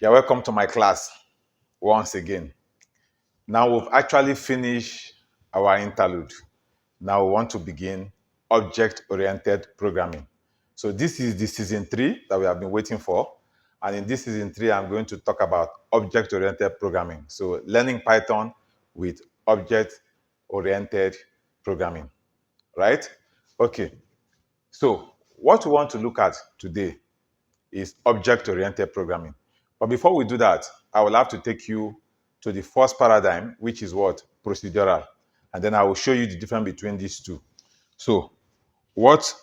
You're welcome to my class once again. Now we've actually finished our interlude. Now we want to begin object-oriented programming. So this is the season 3 that we have been waiting for. And in this season 3, I'm going to talk about object-oriented programming. So learning Python with object-oriented programming, right? Okay. So what we want to look at today is object-oriented programming. But before we do that, I will have to take you to the first paradigm, which is what? Procedural. And then I will show you the difference between these two. So what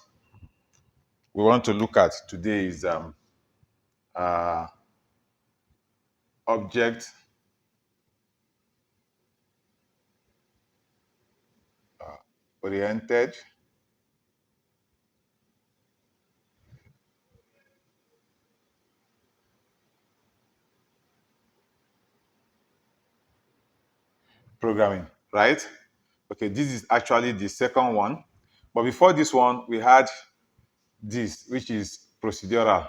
we want to look at today is uh, object-oriented programming, right? Okay, this is actually the second one. But before this one, we had this, which is procedural.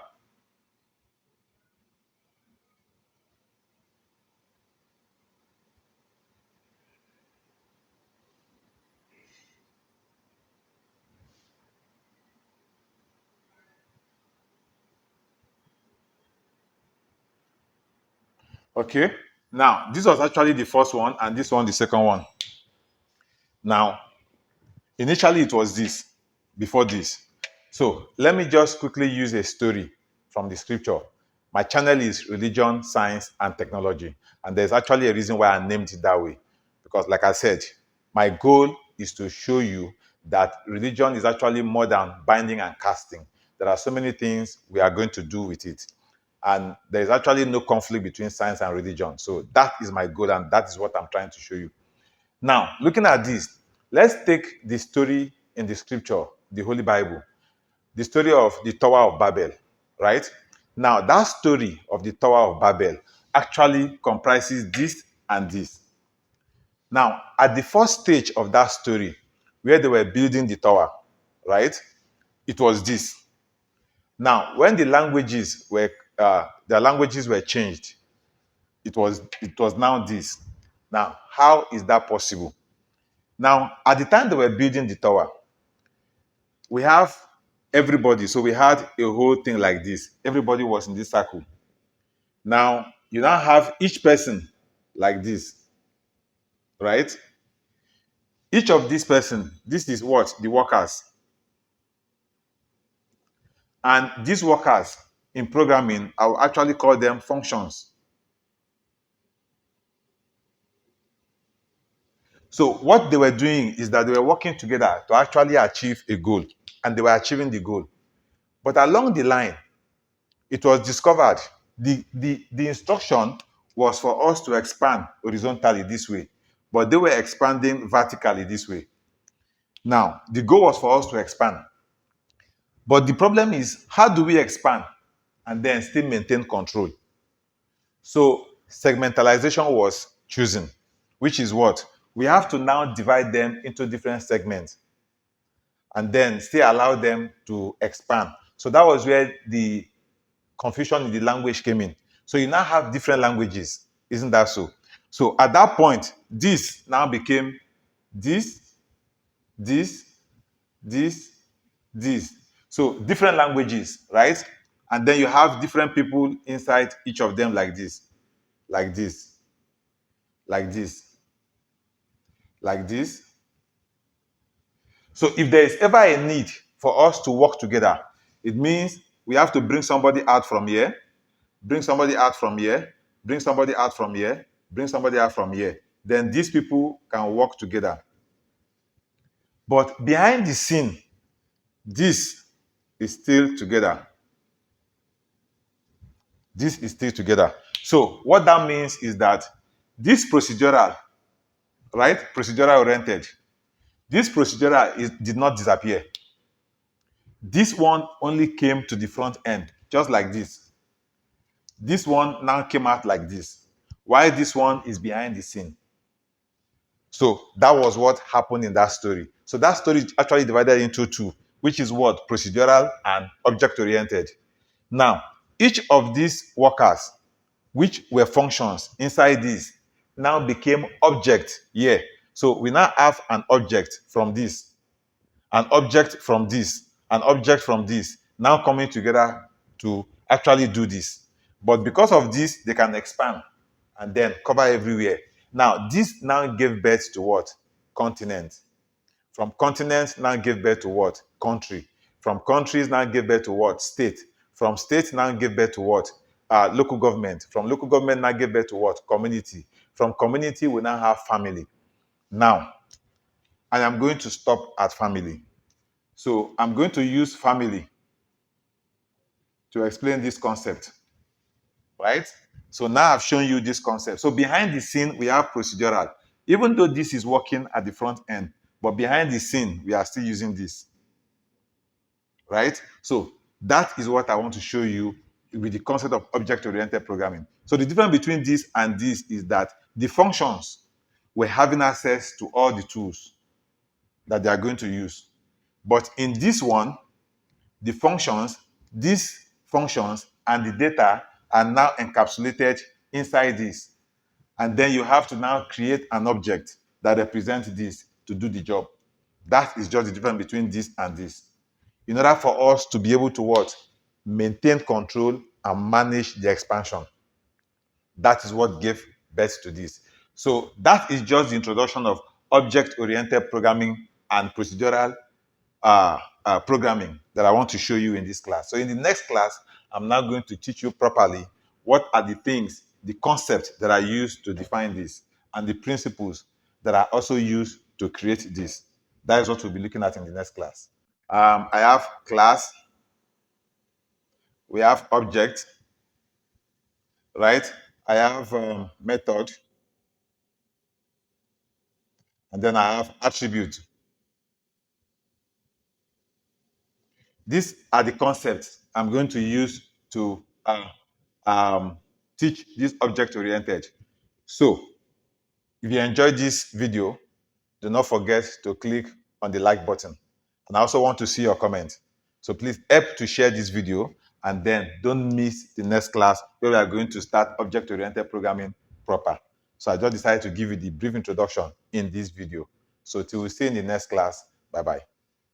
Okay, now this was actually the first one, and this one the second one. Now, initially it was this, before this. So let me just quickly use a story from the scripture. My channel is Religion, Science, and Technology. And there's actually a reason why I named it that way. Because like I said, my goal is to show you that religion is actually more than binding and casting. There are so many things we are going to do with it. And there is actually no conflict between science and religion. So that is my goal, and that is what I'm trying to show you. Now, looking at this, let's take the story in the scripture, the Holy Bible, the story of the Tower of Babel, right? Now, that story of the Tower of Babel actually comprises this and this. Now, at the first stage of that story, where they were building the tower, right? It was this. Now, when the languages were changed, it was now this. Now, how is that possible? Now, at the time they were building the tower, we have everybody. So we had a whole thing like this. Everybody was in this circle. Now, you now have each person like this, right? Each of these person, this is what? The workers. And these workers in programming, I will actually call them functions. So what they were doing is that they were working together to actually achieve a goal. And they were achieving the goal. But along the line, it was discovered the instruction was for us to expand horizontally this way, but they were expanding vertically this way. Now, the goal was for us to expand. But the problem is, how do we expand and then still maintain control? So segmentalization was chosen, which is what? We have to now divide them into different segments and then still allow them to expand. So that was where the confusion in the language came in. So you now have different languages. Isn't that so? So at that point, this now became this, this, this, this. So different languages, right? And then you have different people inside each of them like this, like this, like this, like this. So if there is ever a need for us to work together, it means we have to bring somebody out from here, bring somebody out from here, bring somebody out from here, bring somebody out from here. Then these people can work together. But behind the scene, this is still together. This is still together. So what that means is that this procedural, right? Procedural oriented. This procedural did not disappear. This one only came to the front end, just like this. This one now came out like this. While this one is behind the scene. So that was what happened in that story. So that story is actually divided into two, which is what? Procedural and object-oriented. Now, each of these workers which were functions inside this, now became object here. So we now have an object from this, an object from this, an object from this, now coming together to actually do this. But because of this, they can expand and then cover everywhere. Now, this now gave birth to what? Continent. From continent now gave birth to what? Country. From countries now gave birth to what? State. From state now gave birth to what? Local government. From local government now gave birth to what? Community. From community, we now have family. Now, I am going to stop at family. So I'm going to use family to explain this concept, right? So now I've shown you this concept. So behind the scene, we have procedural. Even though this is working at the front end, but behind the scene, we are still using this, right? So that is what I want to show you with the concept of object-oriented programming. So the difference between this and this is that the functions were having access to all the tools that they are going to use. But in this one, the functions, these functions and the data are now encapsulated inside this. And then you have to now create an object that represents this to do the job. That is just the difference between this and this. In order for us to be able to what? Maintain control and manage the expansion. That is what gave birth to this. So that is just the introduction of object-oriented programming and procedural programming that I want to show you in this class. So in the next class, I'm now going to teach you properly what are the things, the concepts that are used to define this, and the principles that are also used to create this. That is what we'll be looking at in the next class. I have class, we have object, right? I have method, and then I have attribute. These are the concepts I'm going to use to teach this object-oriented. So, if you enjoyed this video, do not forget to click on the like button. And I also want to see your comment. So please help to share this video, and then don't miss the next class where we are going to start object-oriented programming proper. So I just decided to give you the brief introduction in this video. So till we see you in the next class, bye-bye.